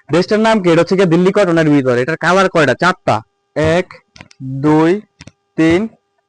ড্রেসটার নাম কি? এটা হচ্ছে কি দিল্লি কটনের ভিতরে। এটার কালার কয়টা? চারটা। এক, দুই, তিন,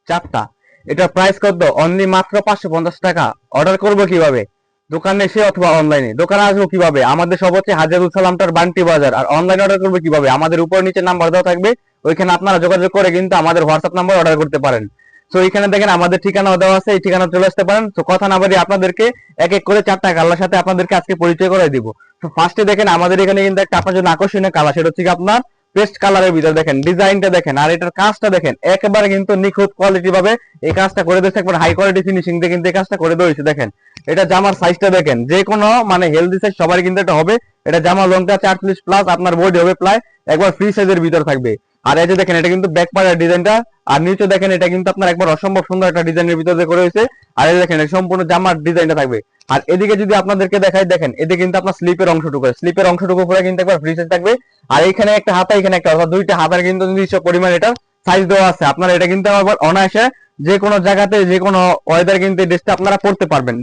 চারটা। এটার প্রাইস কত? অনলি মাত্র 550 টাকা। অর্ডার করবো কিভাবে? দোকানে এসে অথবা অনলাইনে। দোকানে আসবো কিভাবে? আমাদের সব হচ্ছে হাজারুল সালামটার বান্টি বাজার। আর অনলাইনে অর্ডার করবো কিভাবে? আমাদের উপর নিচে নাম্বার দেওয়া থাকবে, ওইখানে আপনারা যোগাযোগ করে কিন্তু আমাদের হোয়াটসঅ্যাপ নাম্বার অর্ডার করতে পারেন। তো এখানে দেখেন আমাদের ঠিকানাও দেওয়া আছে, এই ঠিকানা চলে আসতে পারেন। তো কথা না বাড়িয়ে আপনাদেরকে এক এক করে চারটা কালার সাথে আপনাদেরকে আজকে পরিচয় করে দিব। তো ফার্স্টে দেখেন আমাদের এখানে কিন্তু একটা আপনার জন্য আকর্ষণীয় কালার, সেটা হচ্ছে আপনার পেস্ট কালারের ভিতরে। দেখেন ডিজাইনটা দেখেন, আর এটার কাজটা দেখেন, একেবারে কিন্তু নিখুঁত কোয়ালিটি ভাবে এই কাজটা করে দিয়েছে, একবার হাই কোয়ালিটি ফিনিশিং দিয়ে কিন্তু এই কাজটা করে দিয়েছে। দেখেন এটা জামার সাইজটা দেখেন, যে কোনো মানে হেলদি সাইজ সবার কিন্তু এটা হবে। এটা জামা লংটা 44 প্লাস, আপনার বডি হবে প্রায় একবার ফ্রি সাইজের ভিতর থাকবে। আর এই যে দেখেন এটা কিন্তু ব্যাক পার্টের ডিজাইনটা, আর নিচে দেখেন এটা কিন্তু আপনার একবার অসম্ভব সুন্দর একটা ডিজাইনের ভিতরে করে হয়েছে। আর এই দেখেন সম্পূর্ণ জামার ডিজাইনটা থাকবে। আর এদিকে যদি আপনাদেরকে দেখাই, দেখেন এদিকে কিন্তু আপনার স্লিপের অংশটুকু পুরো কিন্তু একবার ফ্রি সাইজ থাকবে। আর এখানে একটা হাতা, এখানে একটা, অর্থাৎ দুইটা হাতার কিন্তু নির্দিষ্ট পরিমাণ এটা সাইজ দেওয়া আছে। আপনারা এটা কিন্তু আবার অনায়াসে যে কোনো জায়গাতে যে কোনো ওয়েদার কিন্তু এই ড্রেসটা আপনারা পড়তে পারবেন।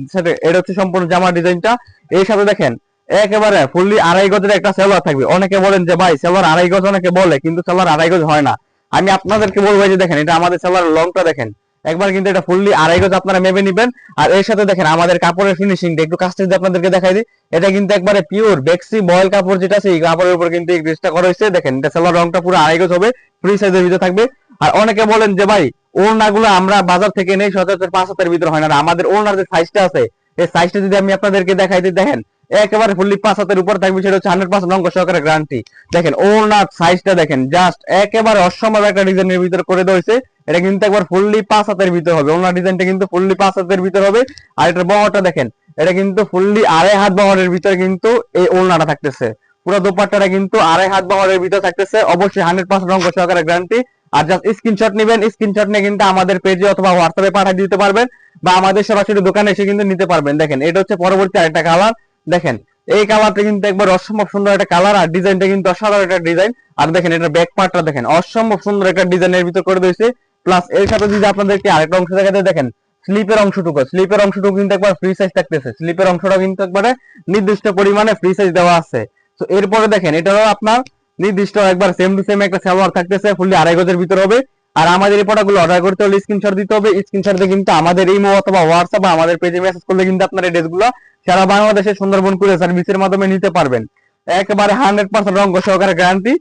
এটা হচ্ছে সম্পূর্ণ জামার ডিজাইনটা। এই সাথে দেখেন একেবারে ফুললি আড়াই গজের একটা সেলোয়ার থাকবে। অনেকে বলেন যে ভাই সেলোয়ার আড়াই গজ, অনেকে বলে, কিন্তু সেলোয়ার আড়াই গজ হয় না। আমি আপনাদেরকে বলবো যে দেখেন এটা আমাদের সেলোয়ার লংটা দেখেন, একবার কিন্তু এটা ফুললি আড়াই গজ আপনারা মেপে নিবেন। আর এর সাথে দেখেন আমাদের কাপড়ের ফিনিশিংটা একটু কাছ থেকে আপনাদেরকে দেখাই দিই। এটা কিন্তু একবারে পিওর বেক্সি বয়েল কাপড় যেটা আছে, এই কাপড়ের উপর কিন্তু এই ড্রেসটা করা হয়েছে। দেখেন এটা সেলোয়ার রংটা পুরো আড়াই গজ হবে, ফ্রি সাইজের ভিতরে থাকবে। আর অনেকে বলেন যে ভাই ওড়নাগুলো আমরা বাজার থেকে নেই, সচরাচর 5 হাতের ভিতরে হয় না। আমাদের ওড়নার যে সাইজটা আছে, এই সাইজটা যদি আমি আপনাদেরকে দেখাই দিই, দেখেন একেবারে ফুললি 5 হাতের উপর থাকবে, সেটা হচ্ছে 100% রঙ সহকারে গ্যারান্টি। দেখেন ওড়নার সাইজটা দেখেন, জাস্ট একেবারে অসম্ভব একটা ডিজাইনের ভিতরে করে দেওয়া হয়েছে। এটা কিন্তু একবার ফুললি 5 হাতের ভিতর হবে, ওড়নার ডিজাইনটা কিন্তু ফুললি 5 হাতের ভিতর হবে। আর এটার বহরটা দেখেন, এটা কিন্তু ফুললি আড়াই হাত বহরের ভিতরে কিন্তু এই ওড়নাটা থাকতেছে। পুরো দোপাট্টাটা কিন্তু আড়াই হাত বহরের ভিতরে থাকতেছে, অবশ্যই 100% রঙ সহকারে গ্যারান্টি। আর জাস্ট স্ক্রিনশট নেবেন, স্ক্রিনশট নিয়ে কিন্তু আমাদের পেজে অথবা হোয়াটসঅ্যাপে পাঠিয়ে দিতে পারবেন, বা আমাদের সরাসরি দোকানে এসে কিন্তু নিতে পারবেন। দেখেন এটা হচ্ছে পরবর্তী আরেকটা কালার। দেখেন এই কালারটা কিন্তু একবার অসম্ভব সুন্দর একটা কালার, আর ডিজাইনটা কিন্তু অসাধারণ একটা ডিজাইন। আর দেখেন এটার ব্যাক পার্টটা দেখেন, অসম্ভব সুন্দর একটা ডিজাইনের ভিতর করে দিয়েছে। প্লাস এর সাথে যদি আপনাদেরকে আরেকটা অংশ দেখাতে, দেখেন স্লিপের অংশটুকু কিন্তু একবার ফ্রি সাইজ থাকতেছে। স্লিপের অংশটা কিন্তু একবারে নির্দিষ্ট পরিমাণে ফ্রি সাইজ দেওয়া আছে। তো এরপরে দেখেন এটারও আপনার নির্দিষ্ট একবার সেম টু সেম একটা সালোয়ার থাকতেছে, ফুললি আড়াই গজের ভিতর হবে। আর আমাদের এই প্রোডাক্টগুলো অর্ডার করতে হলে স্ক্রিনশট দিতে হবে। স্ক্রিনশট দিয়ে কিন্তু আমাদের ইমো অথবা হোয়াটসঅ্যাপ বা আমাদের পেজে মেসেজ করলে কিন্তু আপনার এই ড্রেসগুলো সারা বাংলাদেশে সুন্দরবন কুরিয়ার সার্ভিসের মাধ্যমে নিতে পারবেন। একেবারে 100% রঙ সহকারে গ্যারান্টি,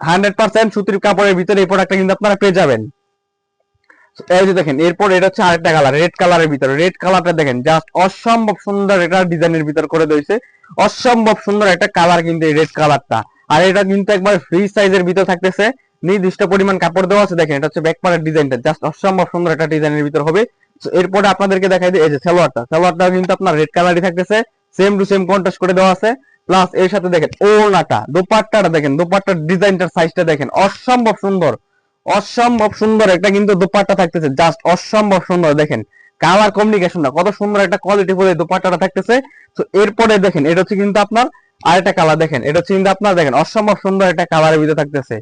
100% সুতির কাপড়ের ভিতরে এই প্রোডাক্টটা কিন্তু আপনারা পেয়ে যাবেন। এই যে দেখেন এরপর এটা হচ্ছে আরেকটা কালার, রেড কালারের ভিতরে। রেড কালারটা দেখেন জাস্ট অসম্ভব সুন্দর একটা ডিজাইনের ভিতর করে দিয়েছে, অসম্ভব সুন্দর একটা কালার কিন্তু এই রেড কালারটা। আর এটা কিন্তু একবার ফ্রি সাইজের ভিতর থাকতেছে, নির্দিষ্ট পরিমাণ কাপড় দেওয়া আছে। দেখেন এটা হচ্ছে ব্যাক পার্টের ডিজাইনটা, জাস্ট অসম্ভব সুন্দর একটা ডিজাইনের ভিতর হবে। এরপরে আপনাদেরকে দেখাই দিই এই যে সালোয়ারটা কিন্তু আপনার রেড কালারই থাকতেছে, সেম টু সেম কন্ট্রাস্ট করে দেওয়া আছে। প্লাস এর সাথে দেখেন ওড়নাটা, দোপাট্টাটা দেখেন, দোপাট্টার ডিজাইনটার সাইজটা দেখেন, অসম্ভব সুন্দর, অসম্ভব সুন্দর একটা কিন্তু দোপাট্টা থাকতেছে, জাস্ট অসম্ভব সুন্দর। দেখেন কালার কমিউনিকেশনটা কত সুন্দর, একটা কোয়ালিটি ফুল দোপাট্টাটা থাকতেছে। তো এরপরে দেখেন এটা হচ্ছে কিন্তু আপনার আরেকটা কালার, দেখেন এটা হচ্ছে কিন্তু আপনার দেখেন অসম্ভব সুন্দর একটা কালারের ভিতরে থাকতেছে,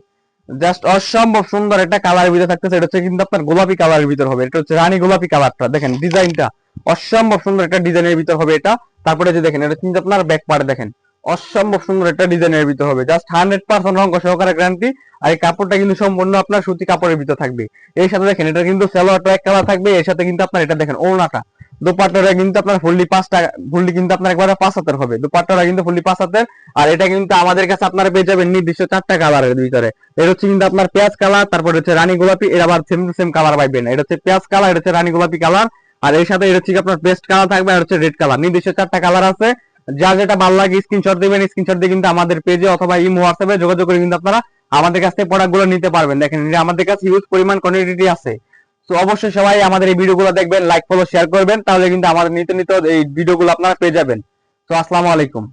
জাস্ট অসম্ভব সুন্দর একটা কালারের ভিতরে থাকতেছে। এটা হচ্ছে কিন্তু আপনার গোলাপি কালারের ভিতর হবে, এটা হচ্ছে রানী গোলাপি কালারটা। দেখেন ডিজাইনটা অসম্ভব সুন্দর একটা ডিজাইনের ভিতর হবে এটা। তারপরে যে দেখেন এটা কিন্তু আপনার ব্যাক পার্ট দেখেন, অসম্ভব সুন্দর একটা ডিজাইনের ভিতর হবে, জাস্ট 100% রঙ সহকারে গ্যারান্টি। আর এই কাপড়টা কিন্তু সম্পূর্ণ আপনার সুতি কাপড়ের ভিতর থাকবে। এর সাথে দেখেন এটা কিন্তু সালোয়ারটা এক কালার থাকবে, এর সাথে কিন্তু আপনার এটা দেখেন ওড়নাটা, দোপাট্টাটা কিন্তু আপনার ফুললি কিন্তু আপনার একবারে 5 হাতের হবে, দোপাট্টাটা কিন্তু ফুললি 5 হাতের। আর এটা কিন্তু আমাদের কাছে আপনারা পেয়ে যাবেন নির্দিষ্ট 4টা কালারের ভিতরে। এটা হচ্ছে কিন্তু আপনার পেঁয়াজ কালার, তারপর হচ্ছে রানী গোলাপি, এর আবার সেম টু সেম কালার পাইবেন। এটা হচ্ছে পেঁয়াজ কালার, এটা হচ্ছে রানী গোলাপি কালার। আর এর সাথে এটা হচ্ছে আপনার পেস্ট কালার থাকবে, আর হচ্ছে রেড কালার। নির্দিষ্ট 4টা কালার আছে, যা যেটা ভালো লাগে স্ক্রিনশট দিবেন, স্ক্রিনশট দিয়ে কিন্তু আমাদের পেজে অথবা ইমো হোয়াটসঅ্যাপে যোগাযোগ করে কিন্তু আপনারা আমাদের কাছ থেকে প্রোডাক্টগুলো নিতে পারবেন। দেখেন আমাদের কাছে হিউজ পরিমাণ কোয়ান্টিটি আছে। তো অবশ্যই সবাই আমাদের এই ভিডিওগুলো দেখবেন, লাইক ফলো শেয়ার করবেন, তাহলে কিন্তু আমাদের নিত্য নিত্য এই ভিডিওগুলো আপনারা পেয়ে যাবেন। তো আসসালামু আলাইকুম।